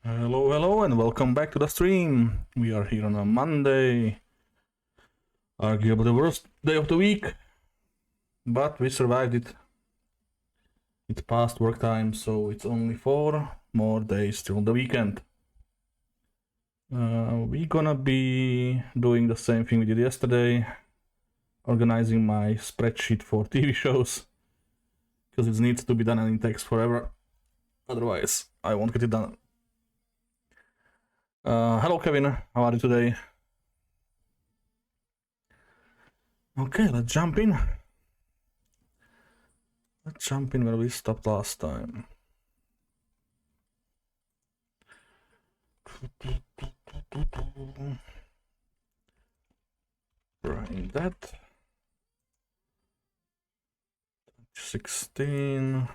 Hello, hello, and welcome back to the stream. We are here on a Monday, arguably the worst day of the week, but we survived it. It's past work time, so it's only 4 more days till the weekend. We're gonna be doing the same thing we did yesterday, organizing my spreadsheet for TV shows, because it needs to be done and it takes forever. Otherwise, I won't get it done. Hello, Kevin. How are you today? Okay, let's jump in. Let's jump in where we stopped last time. Right, that. 16.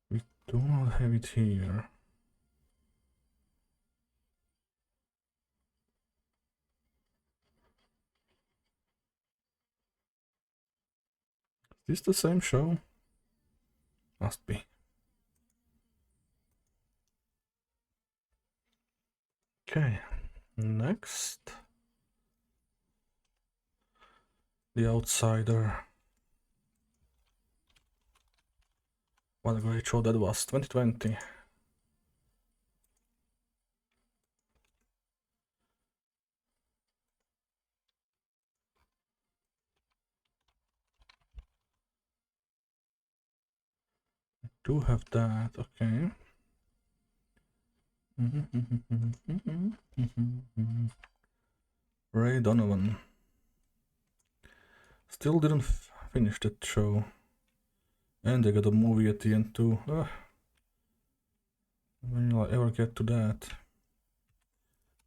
We do not have it here. Is this the same show? Must be. Okay, next. The Outsider. What a great show that was, 2020. I do have that, okay. Ray Donovan. Still didn't finish that show. And they got a movie at the end too. When will I ever get to that?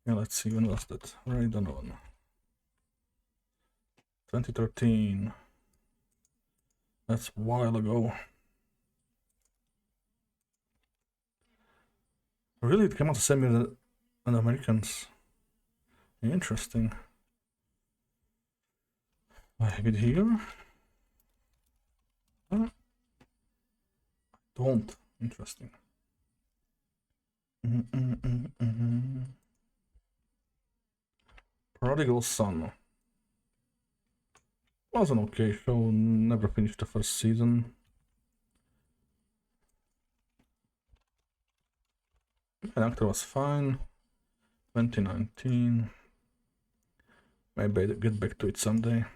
Yeah, let's see, when was that? Ray Donovan. 2013. That's a while ago. Really, it came out the same year than Americans. Interesting. I have it here. Don't. Interesting. Prodigal Son. Was an okay show. Never finished the first season. The actor was fine. 2019. Maybe I'll get back to it someday.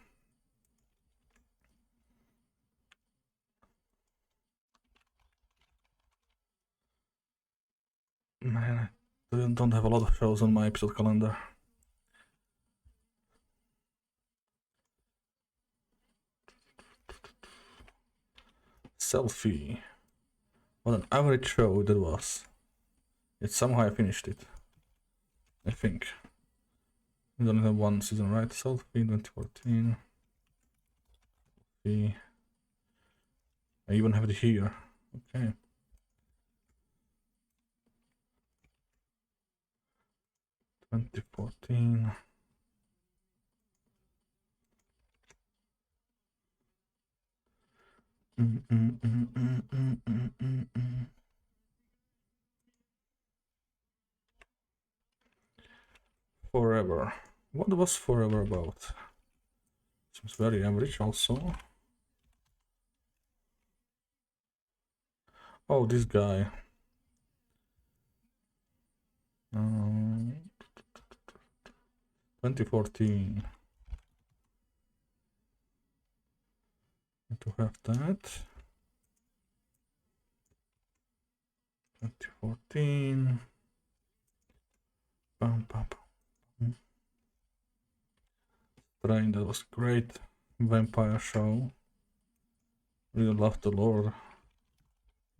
Man, I don't have a lot of shows on my episode calendar. Selfie. What an average show that was. Yet somehow I finished it. I think. We don't have one season, right? Selfie 2014. Selfie. I even have it here. Okay. (2014). Forever. What was Forever about? Seems very average also. Oh, this guy. 2014. Need to have that. 2014. Bam, bam, bam. Train, that was great. Vampire show. Really loved the lore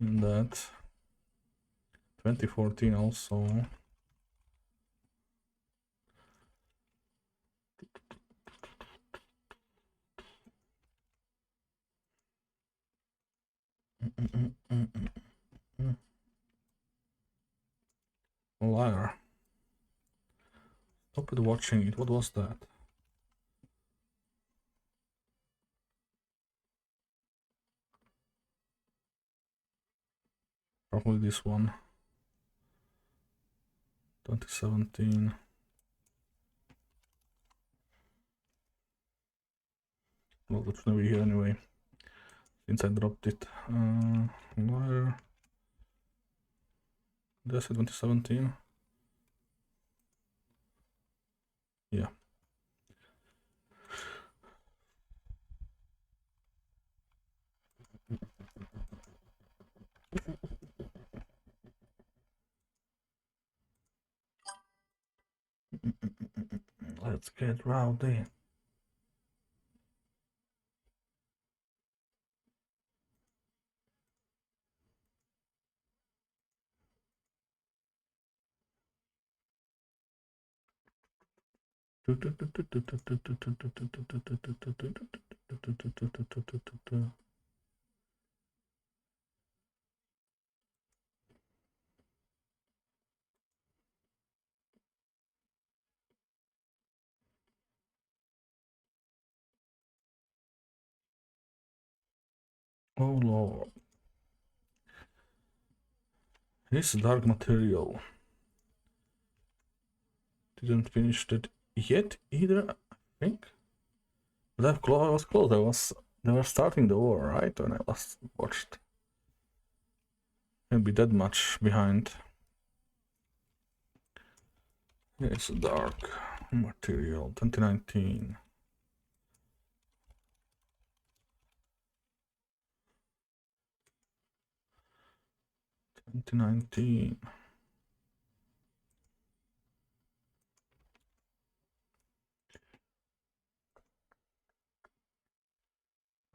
in that. 2014 also. Liar. Stop it watching it. What was that? Probably this one. 2017. Well, that's gonna be here anyway, since I dropped it. Liar. That's 2017. Yeah. Let's get rowdy. Oh lord. This dark material. Didn't finish that yet either, I think. But I was close. They were starting the war, right? When I last watched. Can't be that much behind. It's dark material 2019.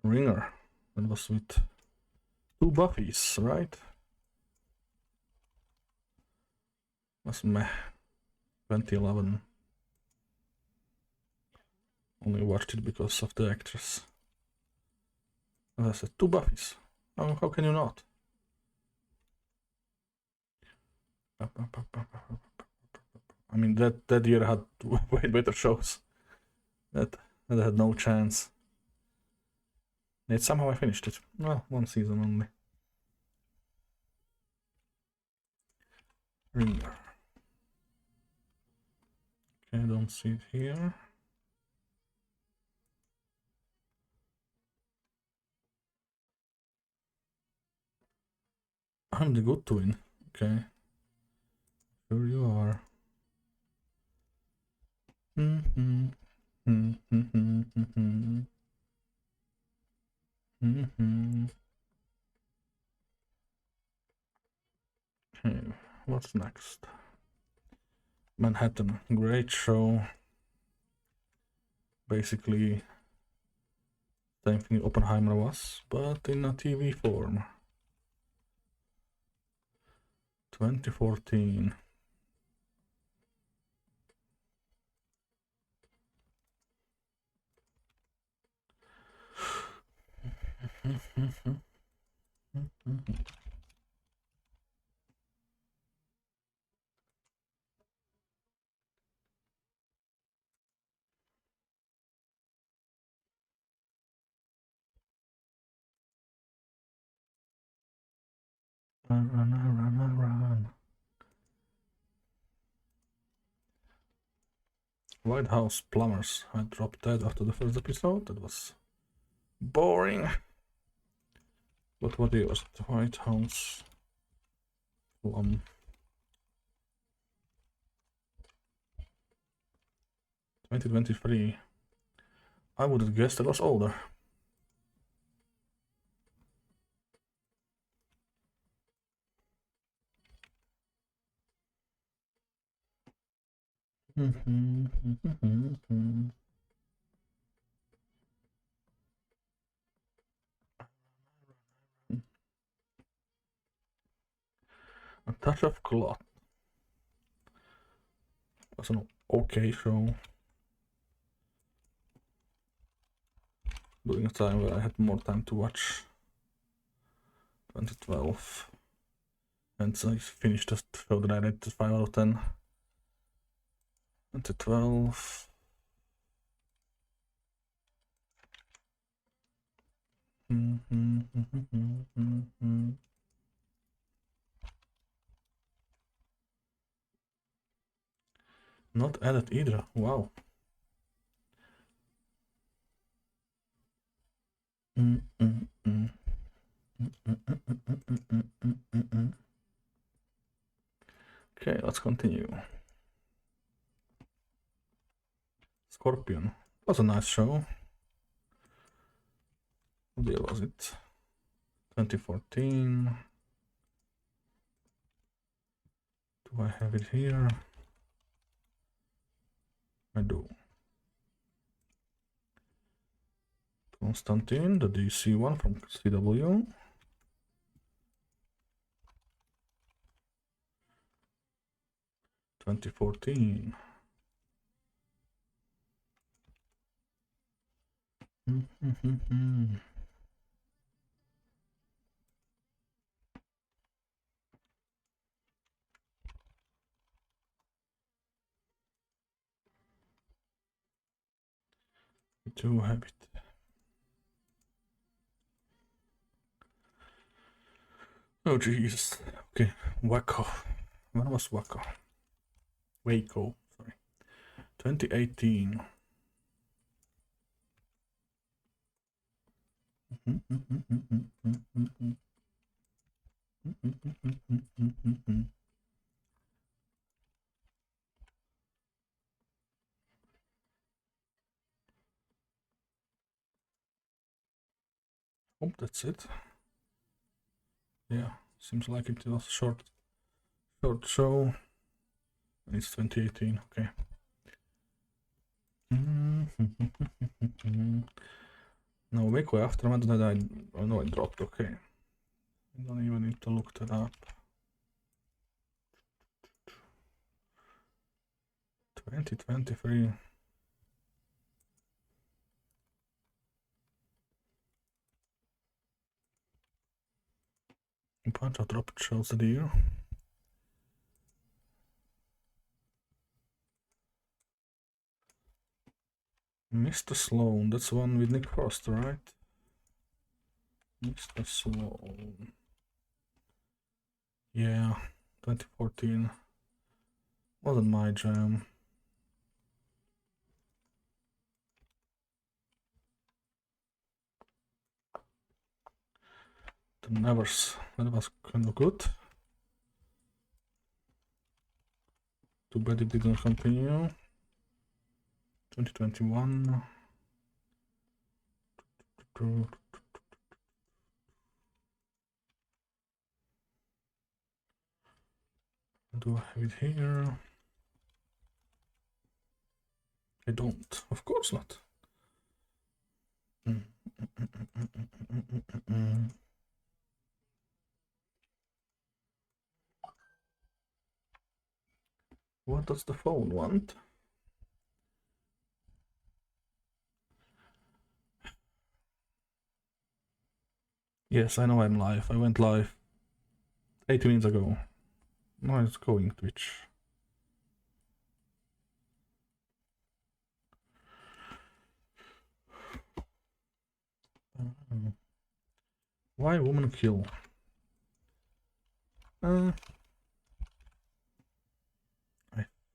Ringer. That was with 2 Buffys, right? Was meh. 2011. Only watched it because of the actress. As I said, 2 Buffys. Oh, how can you not? I mean, that year had way better shows. That had no chance. Yet somehow I finished it. Well, 1 season only. Ringer. Okay, I don't see it here. I'm the good twin. Okay. Sure you are. Okay, what's next? Manhattan, great show. Basically, same thing Oppenheimer was, but in a TV form. 2014. Run. White House Plumbers. I dropped that after the first episode. That was boring. But what year was it? White House Plum. 2023. I would have guessed it was older. A Touch of Cloth was an okay show. During a time where I had more time to watch. 2012. And so I finished the show that I rated 5 out of 10. And to 12. Not added either. Wow. Okay, let's continue. Scorpion. Was a nice show. What year was it? 2014. Do I have it here? I do. Constantine, the DC one from CW. (2014). We do have it. Oh jeez. Okay, Waco. When was Waco? Waco, sorry. 2018. Oh, that's it. Yeah, seems like it was a short show. It's 2018, okay. No, Waco Aftermath that oh no, it dropped, okay. I don't even need to look that up. 2023. A bunch of dropped shows that year. Mr. Sloan, that's one with Nick Frost, right? Mr. Sloan. Yeah, 2014. Wasn't my jam. The Nevers, that was kind of good. Too bad it didn't continue. 2021. Do I have it here? I don't. Of course not. What does the phone want? Yes, I know I'm live. I went live 8 minutes ago. Now it's going Twitch. Why woman kill? I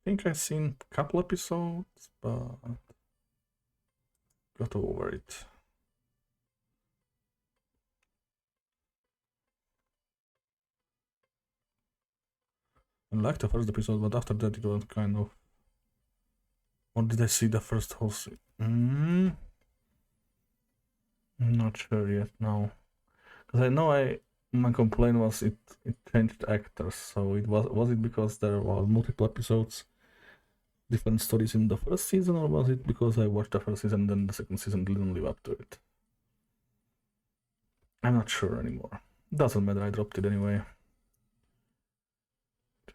think I've seen a couple episodes, but got over it. I liked the first episode, but after that it was kind of... Or did I see the first whole season? I'm not sure yet now. Because I know my complaint was it changed actors, so it was it because there were multiple episodes, different stories in the first season, or was it because I watched the first season and then the second season didn't live up to it? I'm not sure anymore. Doesn't matter, I dropped it anyway.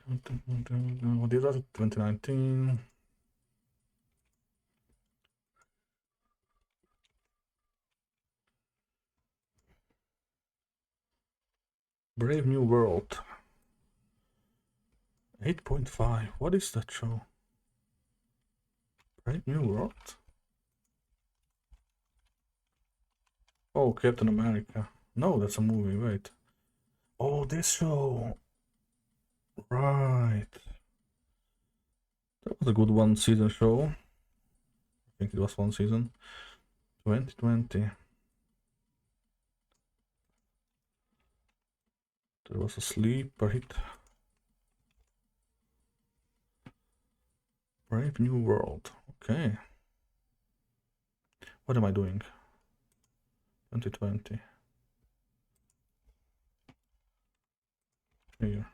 What is that? 2019. Brave New World. 8.5. What is that show? Brave New World? Oh, Captain America. No, that's a movie. Wait. Oh, this show. Right. That was a good one season show. I think it was one season. 2020. There was a sleeper hit. Brave New World. Okay. What am I doing? 2020. Here.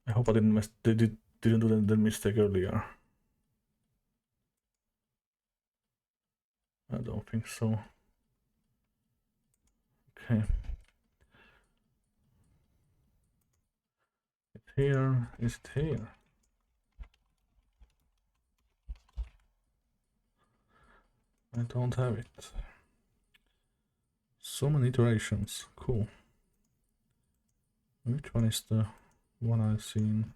I hope I didn't didn't do the mistake earlier. I don't think so. Okay. It's here. Is it here? I don't have it. So many iterations. Cool. Which one is the one I've seen?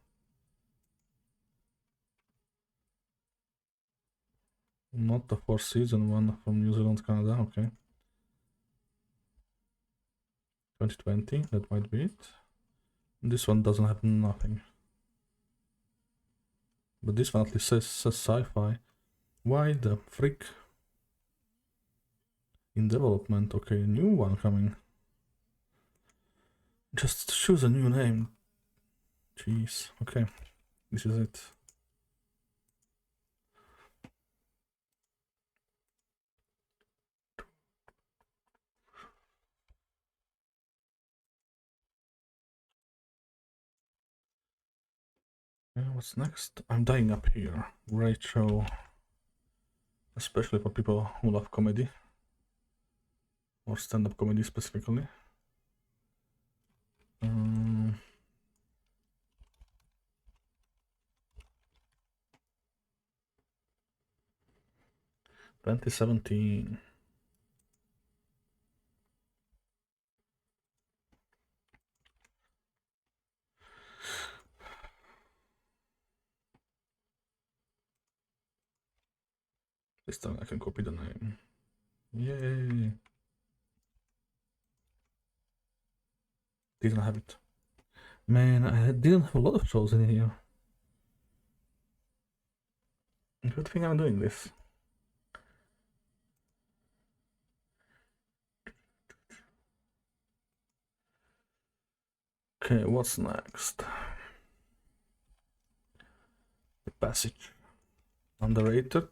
Not the 4th season one from New Zealand, Canada. Okay. 2020. That might be it. This one doesn't have nothing. But this one at least says sci-fi. Why the frick? In development. Okay, new one coming. Just choose a new name. Jeez. Okay. This is it. What's next? I'm dying up here. Great show. Especially for people who love comedy. Or stand-up comedy specifically. 2017. This time I can copy the name. Yay! Didn't have it. Man, I didn't have a lot of shows in here. Good thing I'm doing this. Okay, what's next? The Passage. Underrated.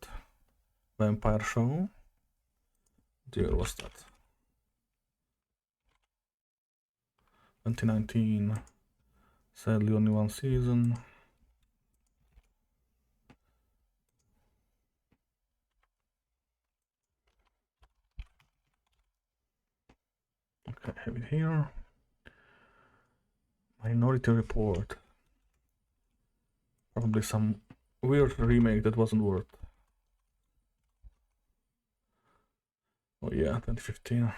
Vampire show. Dear, what's that? 2019. Sadly, only one season. Okay, I have it here. Minority Report. Probably some weird remake that wasn't worth. Oh yeah, 2015.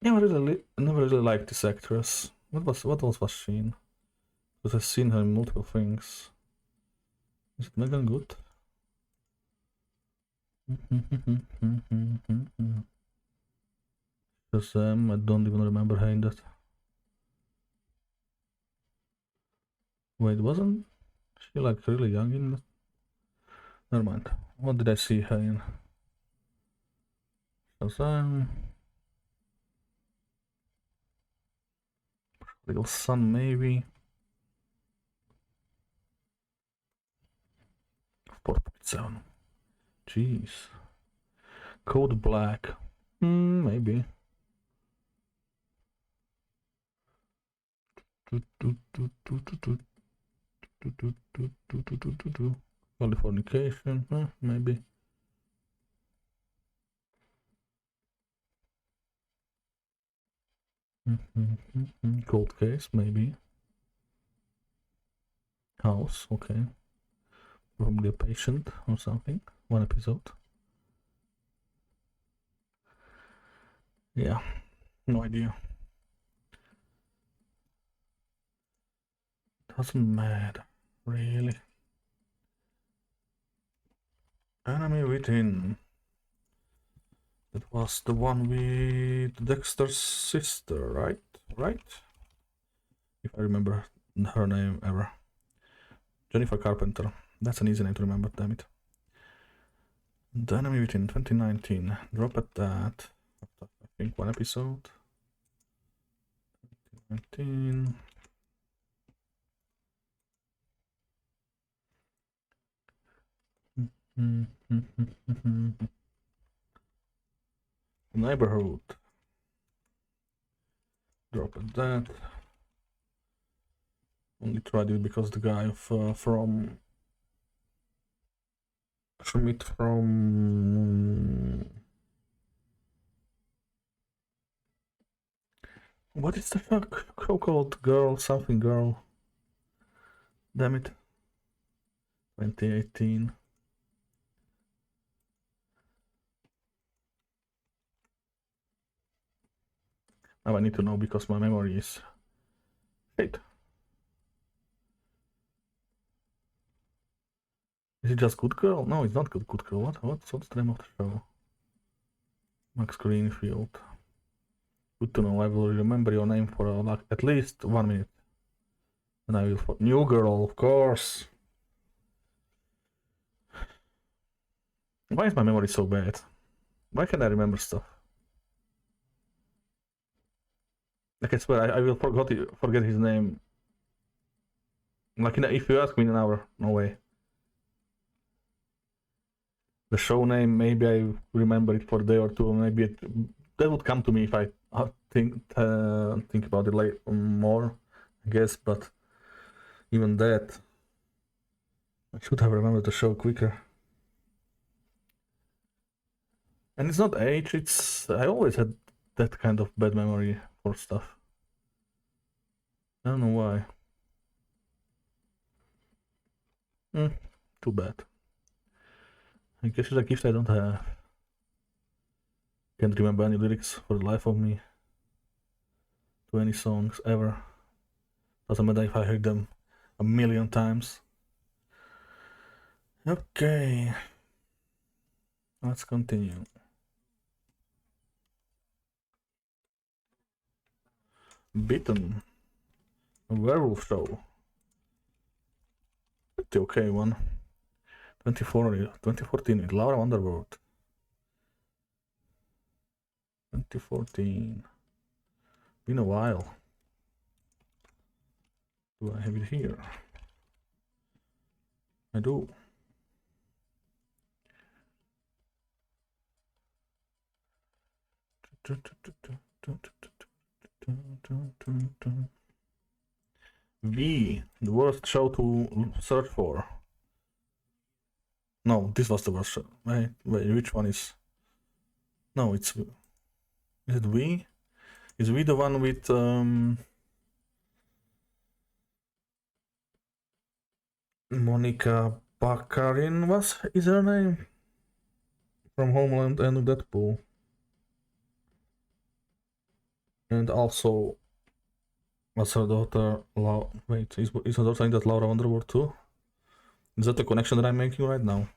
Never really liked this actress. What else was she in? Because I've seen her in multiple things. Is it Megan Good? Shazam, I don't even remember her in that. Wait, wasn't she like really young in that? Never mind. What did I see her in? Shazam. Little Sun, maybe. 4.7. Jeez. Code Black. Maybe. Californication, maybe. Cold Case, maybe. House, okay. Probably a patient or something. One episode. Yeah, no idea. Doesn't matter, really. Enemy Within. That was the one with Dexter's sister, right? Right? If I remember her name ever. Jennifer Carpenter. That's an easy name to remember, damn it. The Enemy Within 2019. Drop at that. After, I think, one episode. 19. Neighborhood. Drop at that. Only tried it because the guy from Schmidt from what is the fuck called girl something girl? Damn it. 2018. Now I need to know because my memory is shit. Is it just Good Girl? No, it's not Good Girl. What's the name of the show? Max Greenfield. Good to know. I will remember your name for like at least 1 minute. And I will New Girl, of course. Why is my memory so bad? Why can't I remember stuff? Like I swear, I will forget his name. Like if you ask me in an hour, no way. The show name, maybe I remember it for a day or two. Maybe that would come to me if I think about it like more, I guess. But even that, I should have remembered the show quicker. And it's not age. It's I always had that kind of bad memory for stuff. I don't know why. Too bad. I guess it's a gift I don't have. Can't remember any lyrics for the life of me to any songs ever. Doesn't matter if I heard them a million times. Okay. Let's continue. Bitten. A werewolf show. Pretty okay one. 2014 with Laura Underwood. 2014. Been a while. Do I have it here? I do. V, the worst show to search for. No, this was the worst show. Wait, which one is? No, it's. Is it V? Is V the one with Monica Baccarin is her name? From Homeland and Deadpool. And also was her daughter wait, is her daughter in that Laura Underwood too? Is that the connection that I'm making right now?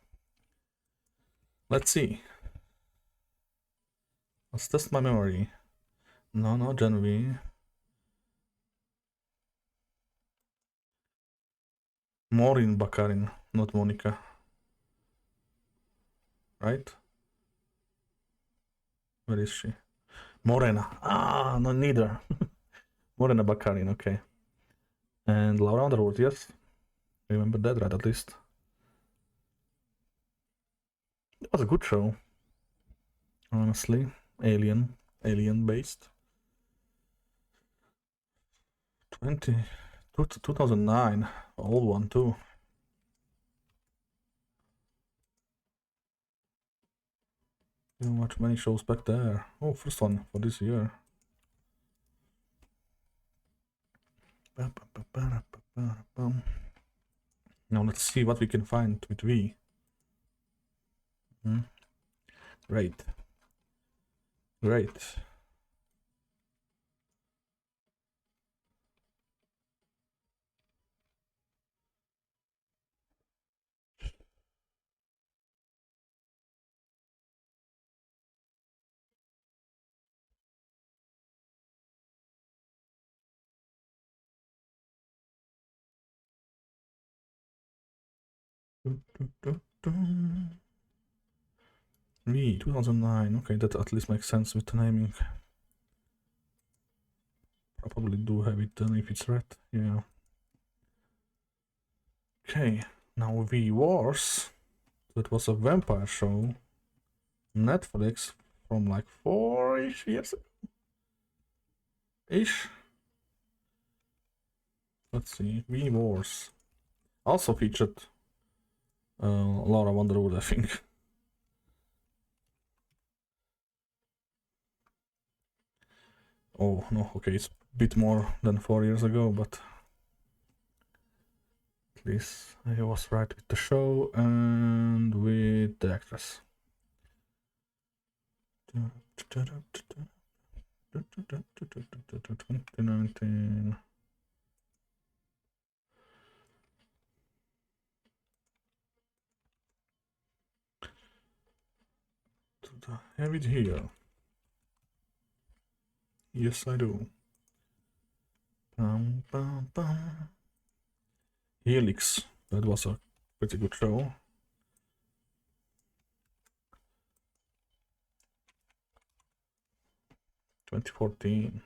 Let's see. Let's test my memory. No, Genevieve. Maureen Baccarin, not Monica. Right? Where is she? Morena. Ah, no, neither. Morena Baccarin, okay. And Laura Underwood, yes. Remember that right, at least. It was a good show. Honestly. Alien based. 2009. Old one too. Didn't watch many shows back there. Oh, first one for this year. Now let's see what we can find with V. Great. V 2009. Okay, that at least makes sense with the naming. Probably do have it done if it's red. Yeah. Okay, now V Wars. That was a vampire show. Netflix from like 4-ish years ago. Ish. Let's see. V Wars. Also featured Laura Wonderwood, I think. Oh no, okay, it's a bit more than 4 years ago, but at least I was right with the show and with the actress. 2019. Have it here. Yes, I do. Helix. That was a pretty good show. (2014).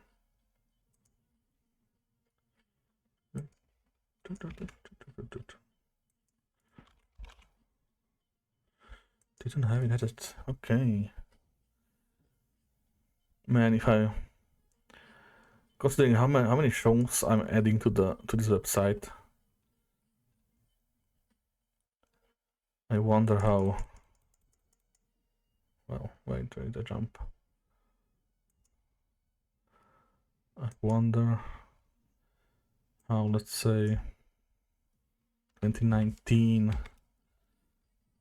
Didn't have it added. Okay. Man, if I considering how many shows I'm adding to this website, I wonder how. Well, wait, I jump. I wonder how, let's say, 2019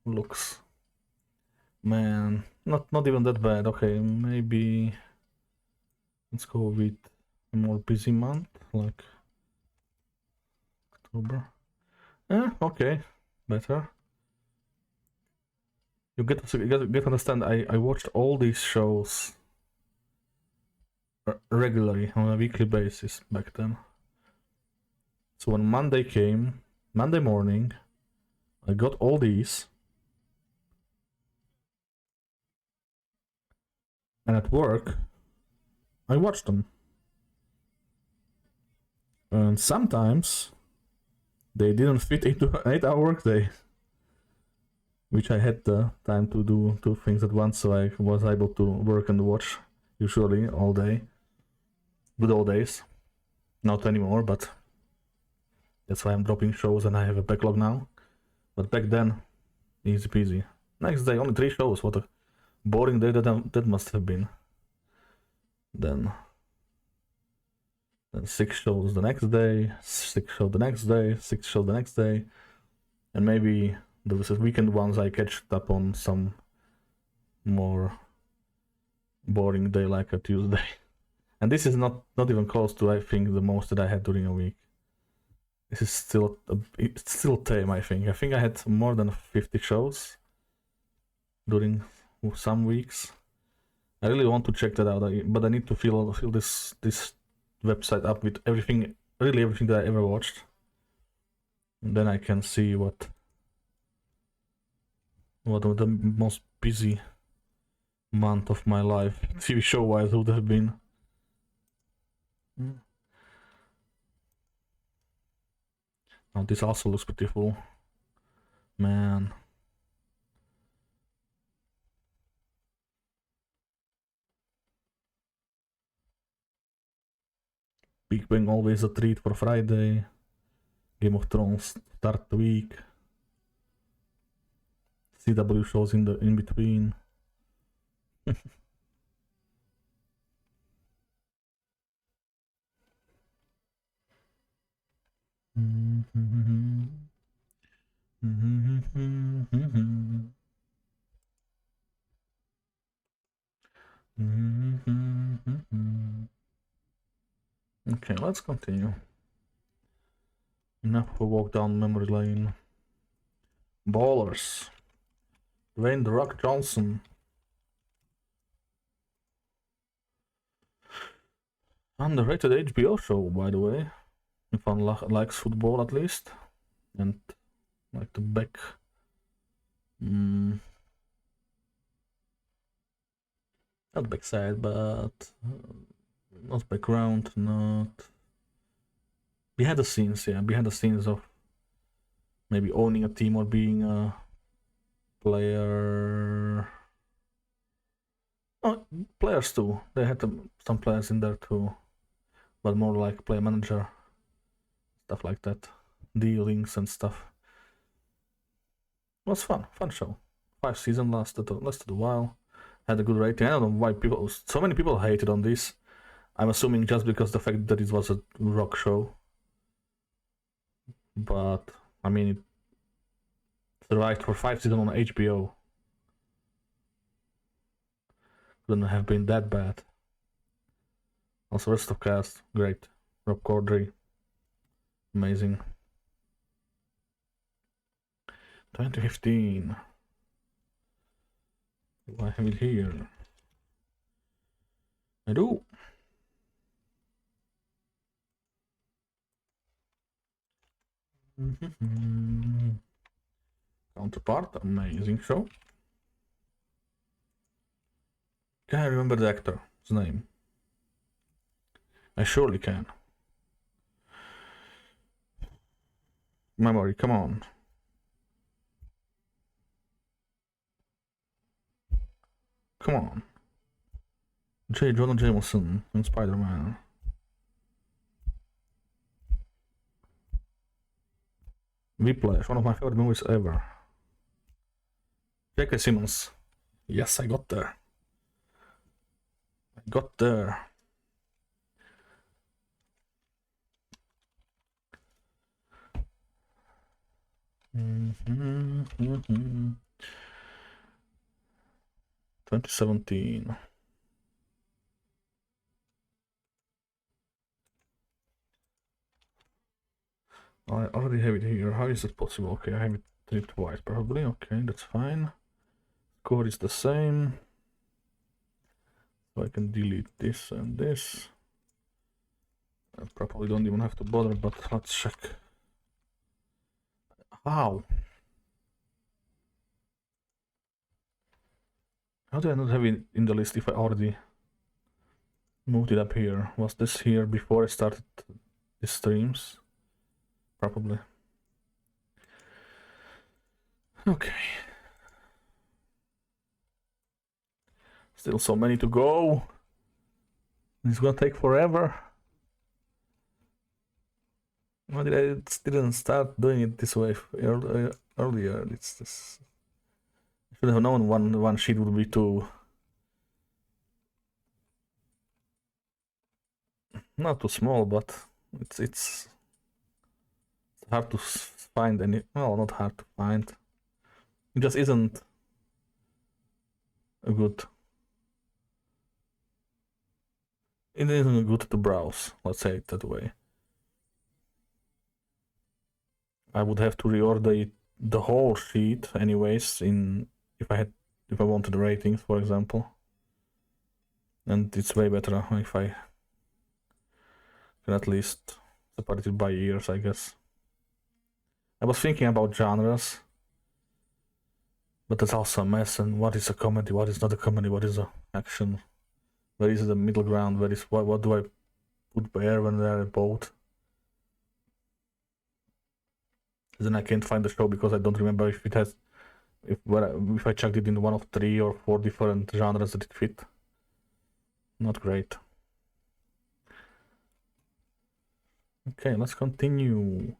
looks. Man, not even that bad. Okay, maybe let's go with a more busy month, like October. Okay, better. You get to understand. I watched all these shows regularly on a weekly basis back then. So when Monday came, Monday morning, I got all these, and at work, I watched them. And sometimes they didn't fit into an 8-hour workday, which I had the time to do 2 things at once, so I was able to work and watch usually all day. Good old days. Not anymore, but that's why I'm dropping shows and I have a backlog now. But back then, easy peasy. Next day, only 3 shows. What a boring day that must have been. Then 6 shows the next day, 6 shows the next day, 6 shows the next day, and maybe those weekend ones I catch up on some more boring day like a Tuesday. And this is not even close to, I think, the most that I had during a week. This is still it's still tame, I think. I think I had more than 50 shows during some weeks. I really want to check that out, but I need to fill this website up with everything that I ever watched. And then I can see what the most busy month of my life, TV show wise, would have been. Now this also looks beautiful, man. Big Bang always a treat for Friday. Game of Thrones start the week. CW shows in between. Okay, let's continue. Enough of a walk down memory lane. Ballers. Dwayne "The Rock" Johnson. Underrated HBO show, by the way. If one likes football at least. And like the back Not backside, but not background, not behind the scenes. Yeah, behind the scenes of maybe owning a team or being a player. Oh, players too. They had some players in there too, but more like player manager, stuff like that, dealings and stuff. It was fun show. 5 seasons lasted a while. Had a good rating. I don't know why so many people hated on this. I'm assuming just because the fact that it was a rock show. But I mean, it survived for 5 seasons on HBO. Couldn't have been that bad. Also, rest of cast great. Rob Corddry, amazing. 2015. Do I have it here? I do. Counterpart, amazing show. Can I remember the actor's name? I surely can. Memory, come on. Come on. J. Jonah Jameson in Spider-Man. Whiplash, one of my favorite movies ever. J.K. Simmons. Yes, I got there. I got there. Mm-hmm. 2017. I already have it here. How is it possible? Okay, I have it twice probably. Okay, that's fine. Score is the same. So I can delete this and this. I probably don't even have to bother, but let's check. How? How do I not have it in the list if I already moved it up here? Was this here before I started the streams? Probably. Okay. Still so many to go. It's gonna take forever. Why did I didn't start doing it this way earlier? It's this. I should have known one sheet would be too. Not too small, but it's hard to find any. Well, not hard to find. It just isn't a good. It isn't good to browse. Let's say it that way. I would have to reorder the whole sheet, anyways. If I wanted ratings, for example, and it's way better if I can at least separate it by years, I guess. I was thinking about genres, but that's also a mess. And what is a comedy? What is not a comedy? What is a action? Where is the middle ground? What do I put where when they're both? Then I can't find the show because I don't remember if it has if I checked it in one of 3 or 4 different genres that it fit. Not great. Okay, let's continue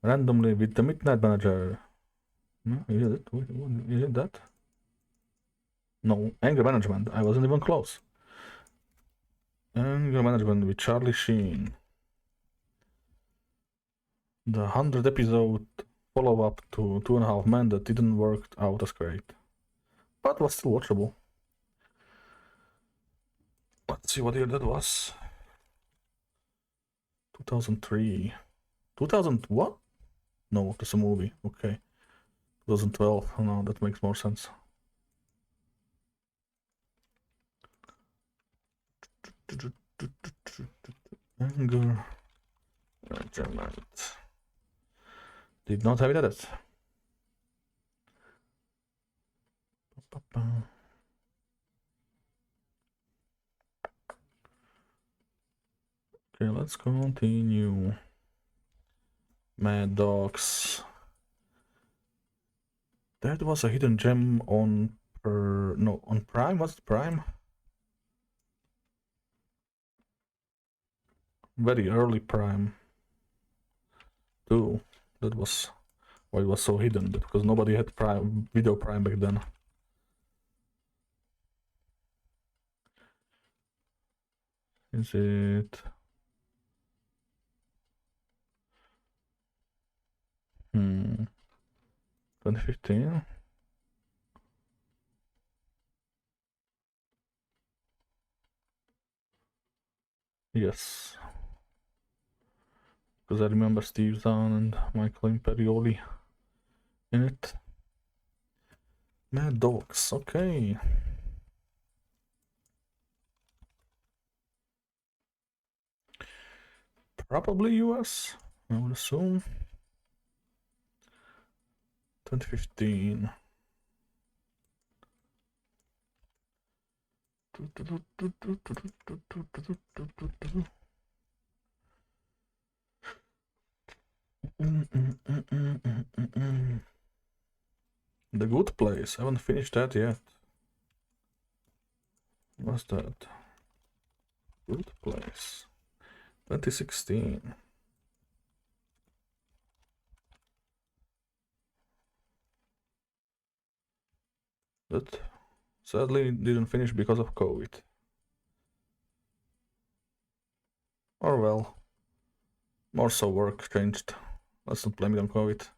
randomly with the Midnight Manager. No, is it that? No, Anger Management. I wasn't even close. Anger Management with Charlie Sheen. The 100th episode follow-up to 2.5 Men that didn't work out as great, but was still watchable. Let's see what year that was. 2003. 2000 what? No, that's a movie. Okay. 2012. Oh, no, that makes more sense. Anger Management. Did not have it at it. Okay, let's continue. Mad Dogs. That was a hidden gem on on Prime. What's the Prime? Very early Prime. Too. That was why it was so hidden, because nobody had Prime Video Prime back then. Is it? 2015? Yes. Because I remember Steve Zahn and Michael Imperioli in it. Mad Dogs, okay. Probably US, I would assume. 2015. The Good Place. I haven't finished that yet. What's that? Good Place. 2016. That sadly didn't finish because of COVID. Or well, more so work changed. Let's not blame it on COVID.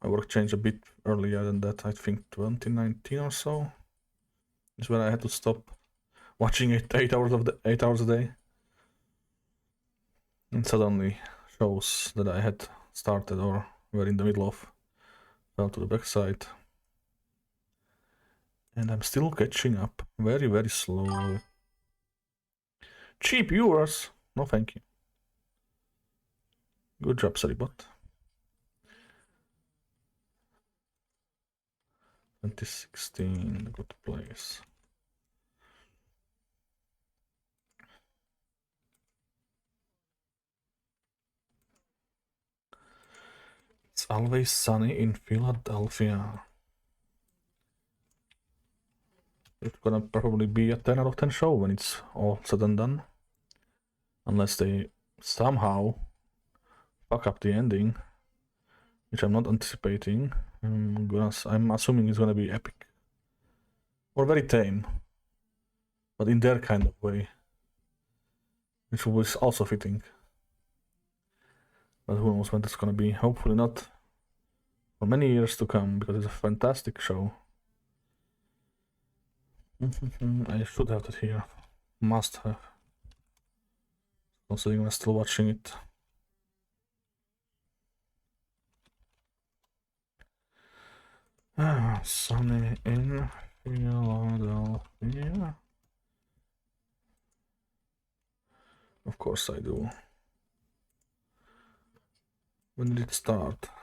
My work changed a bit earlier than that. I think 2019 or so is when I had to stop watching it 8 hours a day. And suddenly shows that I had started or were in the middle of fell to the backside. And I'm still catching up very, very slowly. Cheap viewers? No thank you. Good job, Saribot. 2016, The Good Place. It's Always Sunny in Philadelphia. It's gonna probably be a 10 out of 10 show when it's all said and done. Unless they somehow fuck up the ending, which I'm not anticipating. I'm assuming it's gonna be epic. Or very tame. But in their kind of way. Which was also fitting. But who knows when that's gonna be. Hopefully not for many years to come, because it's a fantastic show. I should have that here. Must have. Considering I'm still watching it. Sunny in Philadelphia. Of course I do. When did it start? –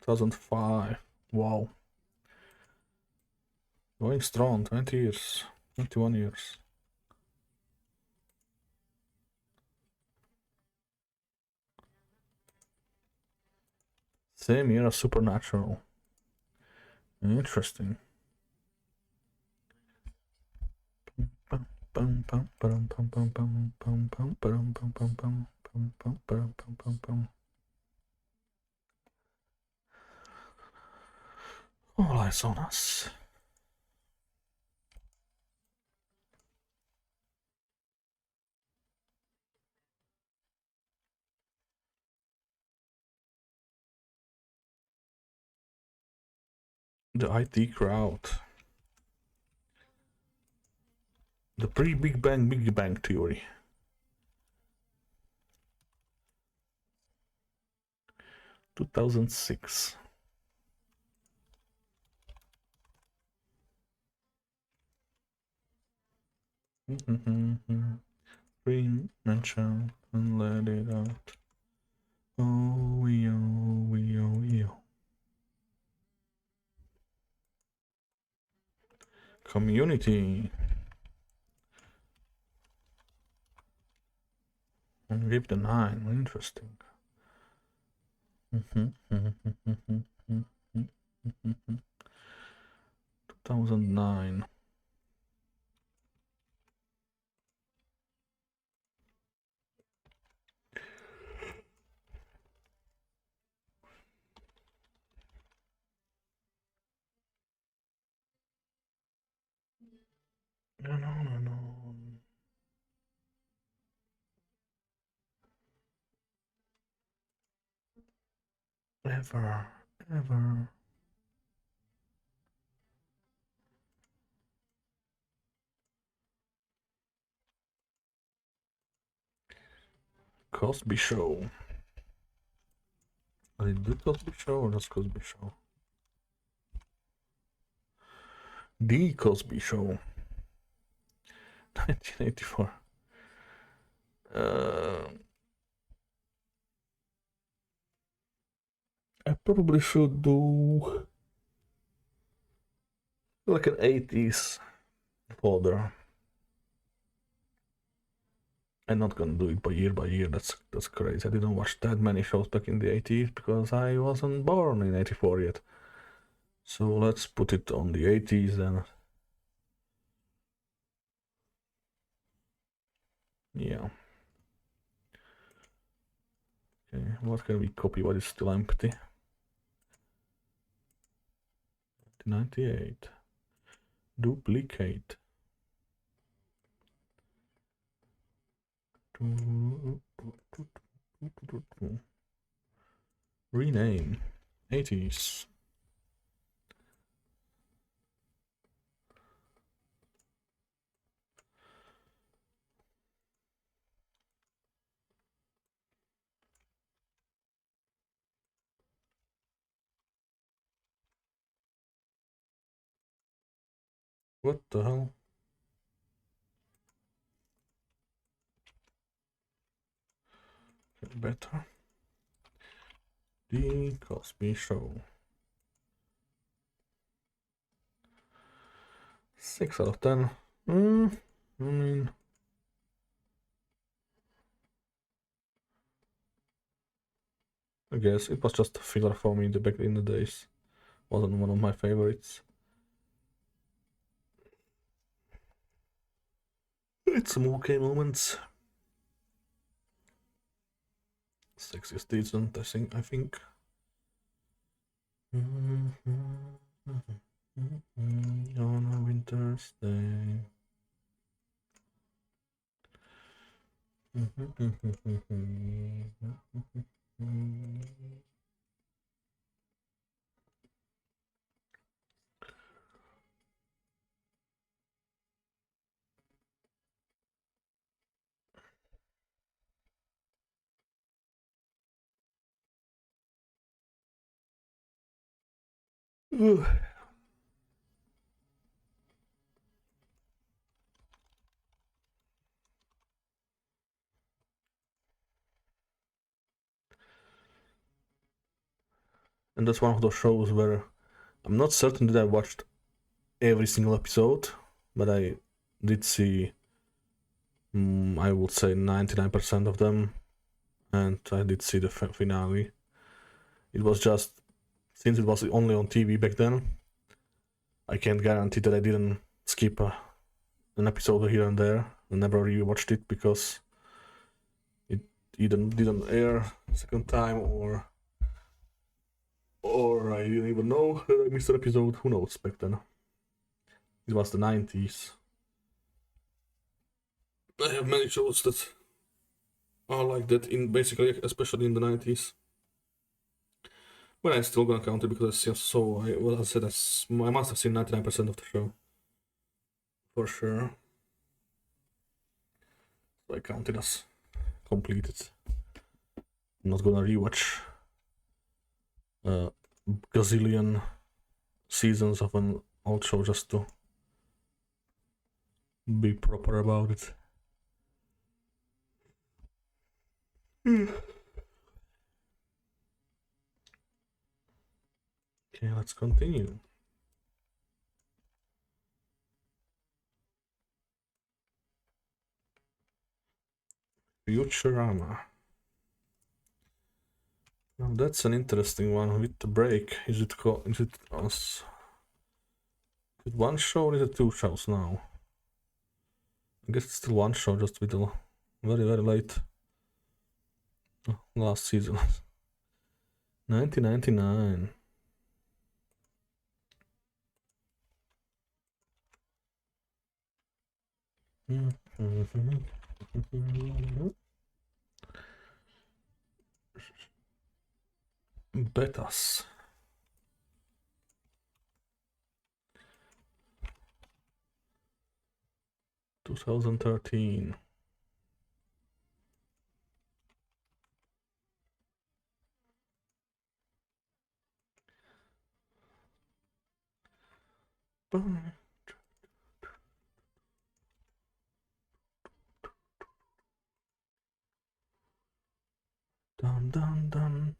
2005. Wow. Going strong, 20 years. 21 years. Same year as Supernatural. Interesting. All eyes on us. The IT crowd. The pre-Big Bang Theory. – 2006. Dream and shout and let it out. Oh, yo. Community. And give the 9. Interesting. 2009. No. Ever. Cosby Show. I did Cosby Show or just Cosby Show? The Cosby Show. 1984. I probably should do like an 80s folder. I'm not gonna do it by year. That's crazy. I didn't watch that many shows back in the 80s because I wasn't born in 84 yet. So let's put it on the 80s then. Yeah. Okay, what can we copy? What is still empty? 98. Duplicate. Rename. 80s. What the hell? Better. The Cosby Show. 6 out of 10. I mean, I guess it was just a filler for me back in the days. Wasn't one of my favorites. It's some okay moments. Six is decent, I think. On a winter's day. And that's one of those shows where I'm not certain that I watched every single episode, but I did see, I would say 99% of them, and I did see the finale. It was just, since it was only on TV back then, I can't guarantee that I didn't skip an episode here and there and never rewatched it because it either didn't air second time or I didn't even know that I missed an episode. Who knows back then? It was the 90s. I have many shows that are like that in basically, especially in the 90s. But I'm still gonna count it because I said I must have seen 99% of the show. For sure. So I count it as completed. I'm not gonna rewatch gazillion seasons of an old show just to be proper about it. Okay, let's continue. Futurama. Now that's an interesting one with the break. Is it one show or is it two shows now? I guess it's still one show, just with a very late last season. 1999. Betas. (2013). Dun dun dun.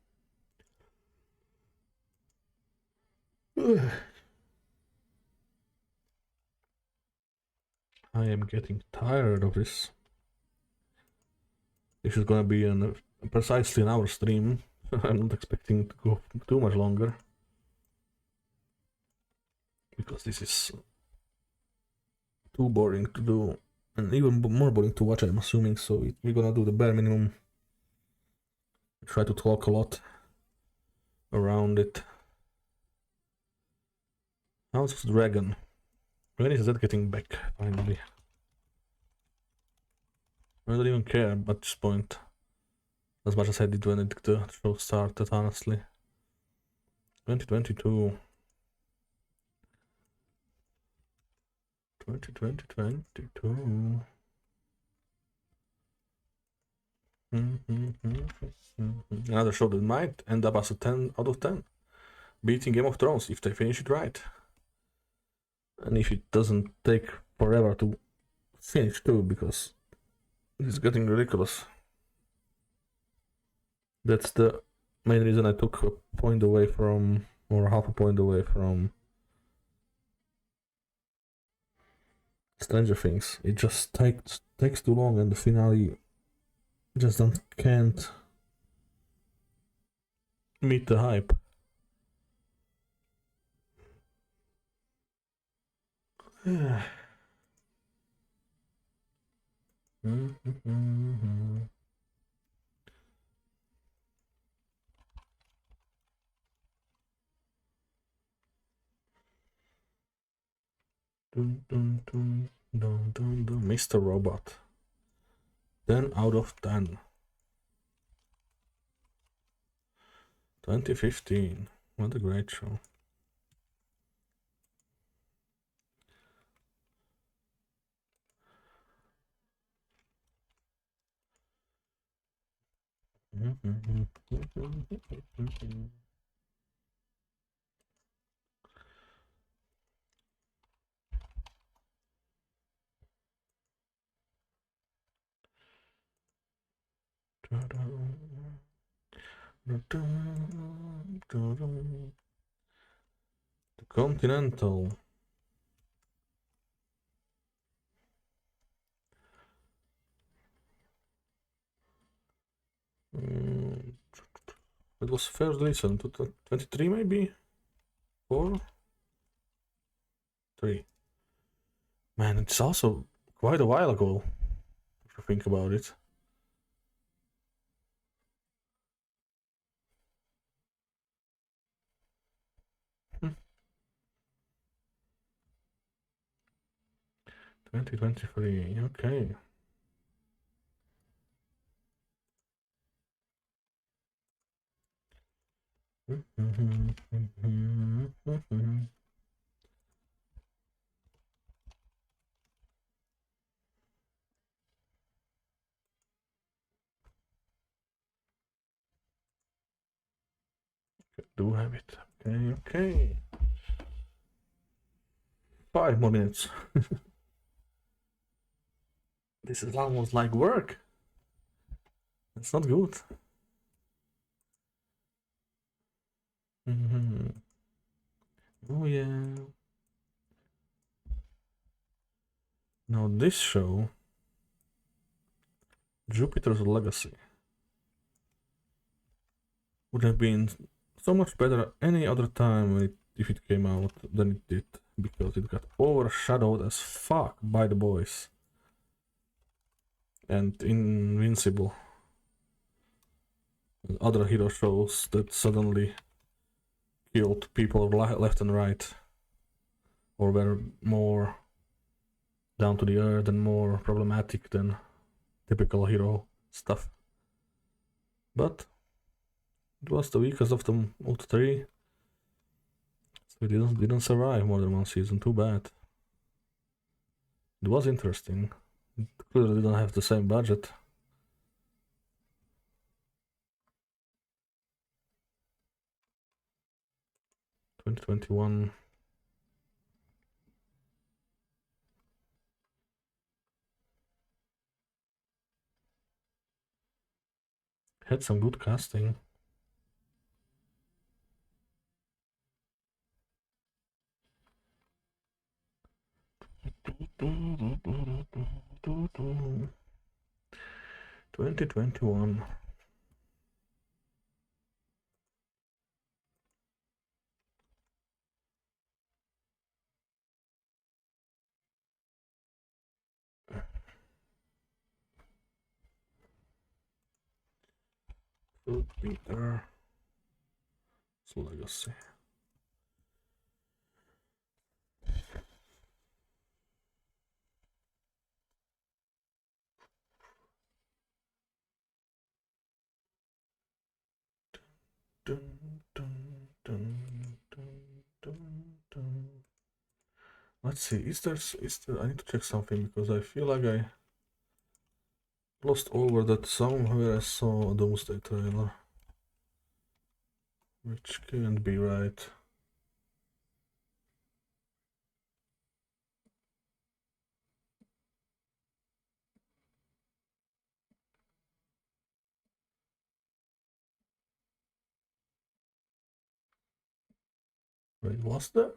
I am getting tired of this. This is gonna be precisely an hour stream. I'm not expecting it to go too much longer. Because this is too boring to do. And even more boring to watch, I'm assuming. So we're gonna do the bare minimum. Try to talk a lot around it. House of the Dragon. When is that getting back, finally? I don't even care at this point. As much as I did when the show started, honestly. 2022. 2022. Another show that might end up as a 10 out of 10. Beating Game of Thrones if they finish it right. And if it doesn't take forever to finish too, because it's getting ridiculous. That's the main reason I took a point away from, or half a point away from Stranger Things. It just takes too long, and the finale just can't meet the hype. Mr. Robot. 10 out of 10. 2015. What a great show. The Continental. It was first recent, 23 maybe? 4? 3. Man, it's also quite a while ago, if you think about it. Hmm. 2023, okay. Do have it. Okay. 5 more minutes. This is almost like work. It's not good. Oh yeah. Now this show, Jupiter's Legacy, would have been so much better any other time if it came out than it did, because it got overshadowed as fuck by The Boys and Invincible and other hero shows that suddenly killed people left and right, or were more down to the earth and more problematic than typical hero stuff. But it was the weakest of them all three, so it didn't survive more than one season. Too bad. It was interesting. It clearly didn't have the same budget. (2021) had some good casting. (2021) Jupiter's Legacy. Dun, dun, dun, dun, dun, dun. Let's see, is there, I need to check something because I feel like I lost over that somewhere I saw a Doomsday trailer. Which can't be right. Wait, was there?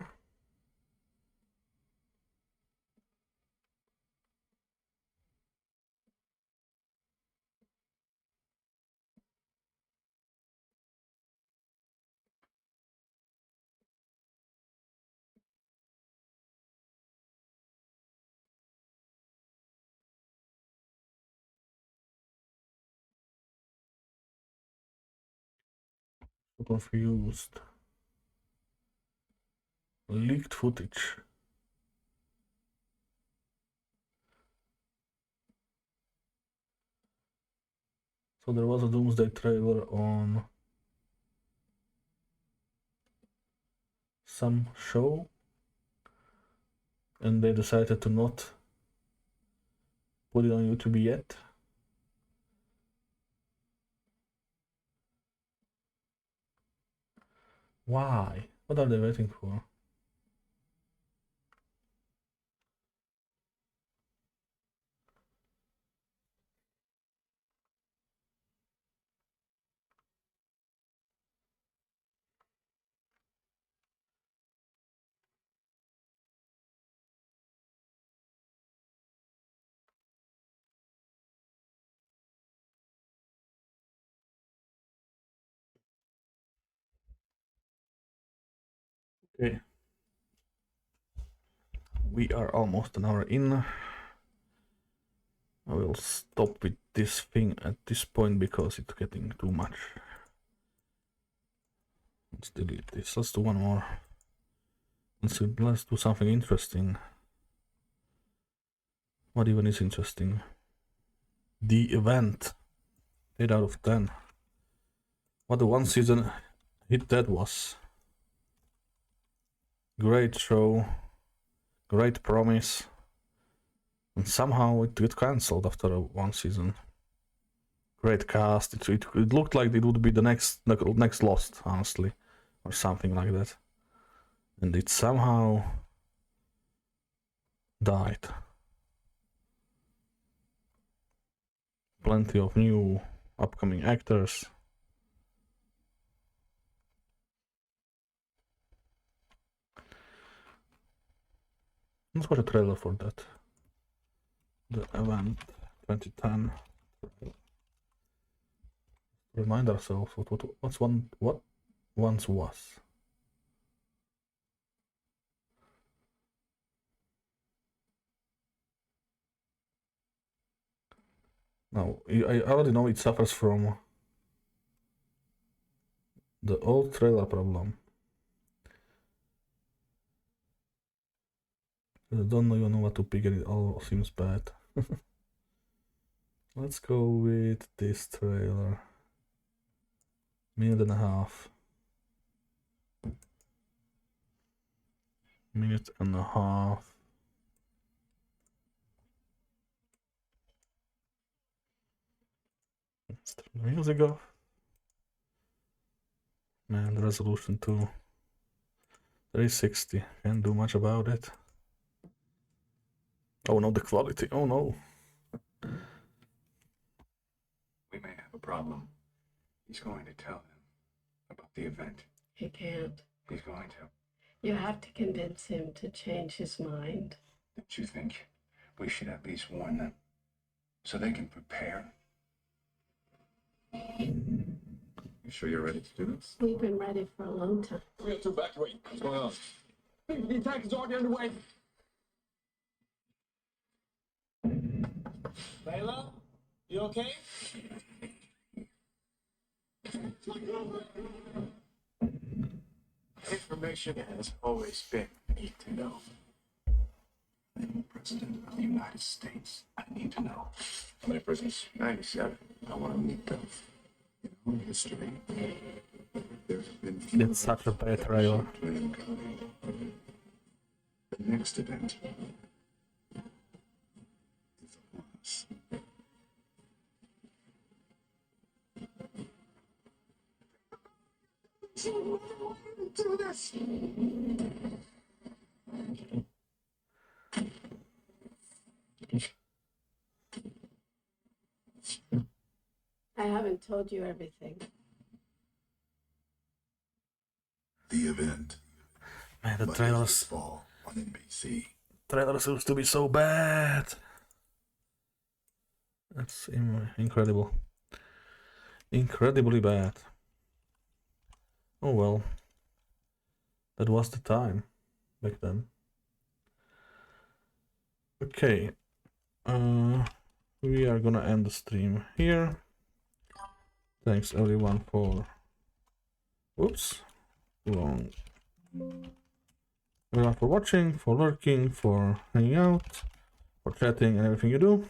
So confused. Leaked footage. So there was a Doomsday trailer on some show, and they decided to not put it on YouTube yet. Why? What are they waiting for? Okay. We are almost an hour in. I will stop with this thing at this point because it's getting too much. Let's delete this. Let's do one more. Let's do something interesting. What even is interesting? The Event. 8 out of 10. What a one season hit that was. Great show. Great promise. And somehow it got cancelled after one season. Great cast. It looked like it would be the next Lost, honestly. Or something like that. And it somehow died. Plenty of new upcoming actors. Let's watch a trailer for that. The event 2010. Remind ourselves what once was. Now, I already know it suffers from the old trailer problem. I don't even know what to pick and it all seems bad. Let's go with this trailer. Minute and a half. Minute and a half. Let's turn the music off. Man, the resolution too. 360. Can't do much about it. Oh no, the quality. Oh no. We may have a problem. He's going to tell them about the event. He can't. He's going to. You have to convince him to change his mind. Don't you think we should at least warn them so they can prepare? You sure you're ready to do this? We've been ready for a long time. We have to evacuate. What's going on? The attack is already underway. Layla, you okay? Information has always been need to know. I'm the President of the United States. I need to know. How many prisoners? 97. I want to meet them. In our history, there have been It's such a bad trailer. The next event is upon us. Do this. I haven't told you everything. The event. Man, the Monday trailers. Fall on NBC. Trailer seems to be so bad. That's incredible. Incredibly bad. Oh well. That was the time back then. Okay. We are gonna end the stream here. Thanks everyone for everyone for watching, for lurking, for hanging out, for chatting and everything you do.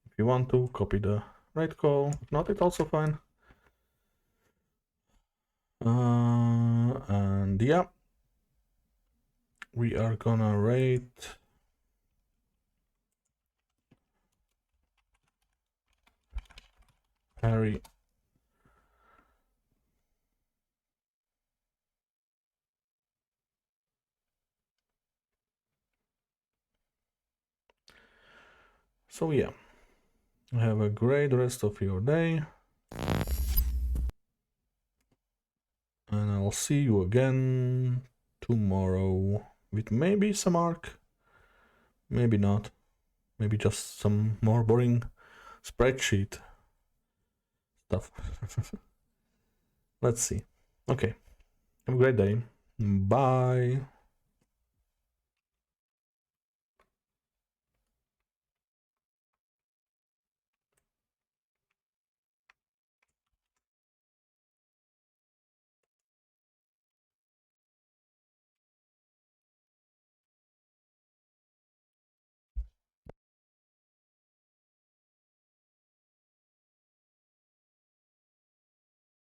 If you want to, copy the raid call. If not, it's also fine. And yeah, we are gonna rate Harry so yeah, have a great rest of your day, and I'll see you again tomorrow with maybe some Ark, maybe not, maybe just some more boring spreadsheet stuff. Let's see. Okay, have a great day. Bye.